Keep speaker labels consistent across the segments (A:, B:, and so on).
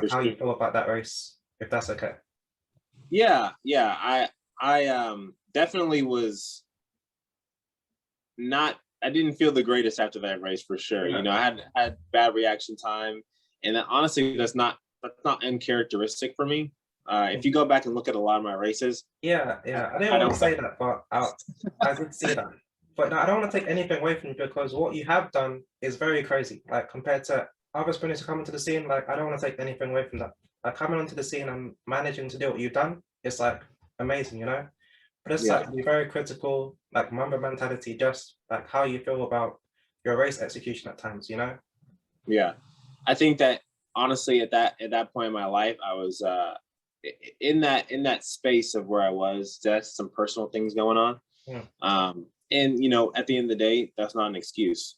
A: like
B: for
A: how you
B: sure.
A: feel about that race, if that's okay.
B: Yeah, yeah. I definitely was not. I didn't feel the greatest after that race for sure. You
A: Yeah,
B: know, I had bad reaction time, and that, honestly, that's not uncharacteristic for me. If you go back and look at a lot of my races,
A: yeah,
B: I,
A: yeah. I didn't
B: I
A: want to
B: don't.
A: say that, but I did see that. But no, I don't want to take anything away from you because what you have done is very crazy. Like compared to other sprinters coming to the scene, like I don't want to take anything away from that. Like coming onto the scene and managing to do what you've done, it's like amazing, you know? But it's like
B: Yeah,
A: to be very critical, like Mamba mentality, just like how you feel about your race execution at times, you know?
B: yeah. I think that, honestly, at that point in my life, I was in that space of where I was. That's some personal things going on.
A: Mm,
B: And, you know, at the end of the day, that's not an excuse.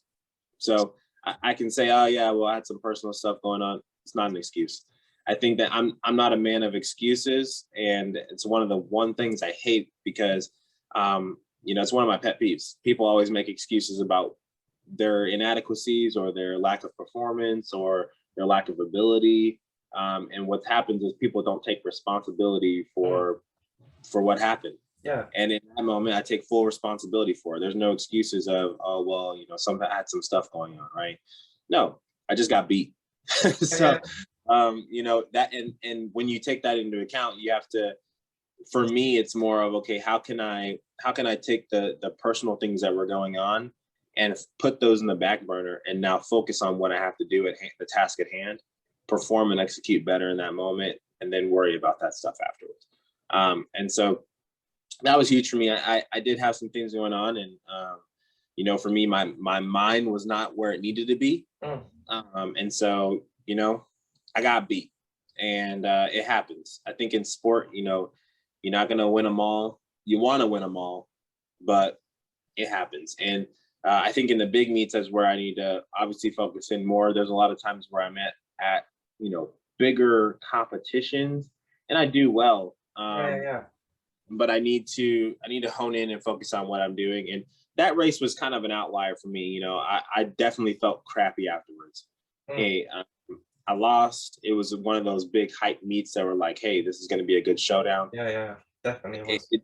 B: So I can say, oh yeah, well, I had some personal stuff going on. It's not an excuse. I think that I'm not a man of excuses, and it's one of the one things I hate because, you know, it's one of my pet peeves. People always make excuses about their inadequacies or their lack of performance or their lack of ability. And what happens is people don't take responsibility
A: mm.
B: for what happened.
A: Yeah,
B: And in that moment, I take full responsibility for it. There's no excuses of, oh, well, you know, I had some stuff going on, right? No, I just got beat.
A: yeah, yeah,
B: So, you know, and when you take that into account, you have to, for me, it's more of, okay, how can I take the personal things that were going on and put those in the back burner and now focus on what I have to do the task at hand, perform and execute better in that moment, and then worry about that stuff afterwards. And so that was huge for me. I did have some things going on, and you know, for me, my mind was not where it needed to be,
A: mm,
B: and so, you know, I got beat, and it happens. I think in sport, you know, you're not gonna win them all. You want to win them all, but it happens. And I think in the big meets is where I need to obviously focus in more. There's a lot of times where I'm at you know, bigger competitions, and I do well.
A: yeah, yeah, yeah.
B: But I need to hone in and focus on what I'm doing. And that race was kind of an outlier for me. You know, I definitely felt crappy afterwards.
A: Mm,
B: Hey, I lost. It was one of those big hype meets that were like, hey, this is going to be a good showdown.
A: yeah, yeah, definitely
B: It,
A: was.
B: it,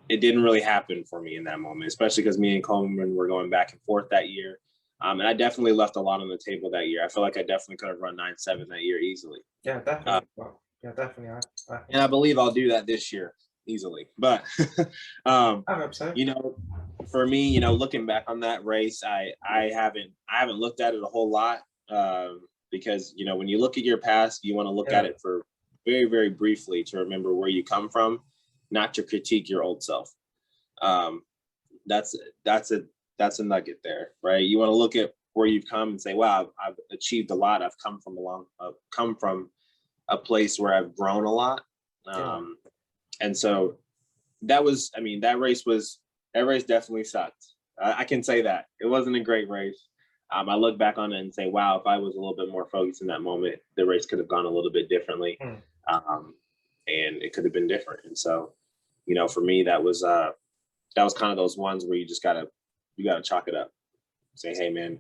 B: it didn't really happen for me in that moment, especially because me and Coleman were going back and forth that year. And I definitely left a lot on the table that year. I feel like I definitely could have run 9.7 that year easily.
A: Yeah,
B: Uh,
A: definitely. Well, yeah, definitely.
B: and I believe I'll do that this year easily. But um,
A: I hope so.
B: you know, for me, you know, looking back on that race, I haven't looked at it a whole lot, because, you know, when you look at your past, you want to look at
A: Yeah,
B: it for very, very briefly to remember where you come from, not to critique your old self. Um, that's that's a that's a nugget there, right? You want to look at where you've come and say, wow, I've achieved a lot. I've come from a place where I've grown a lot.
A: yeah,
B: And so I mean, that race definitely sucked. I can say that. It wasn't a great race. I look back on it and say, wow, if I was a little bit more focused in that moment, the race could have gone a little bit differently.
A: mm,
B: Um, and it could have been different. And so, you know, for me, that was kind of those ones where you gotta chalk it up. Say, hey man,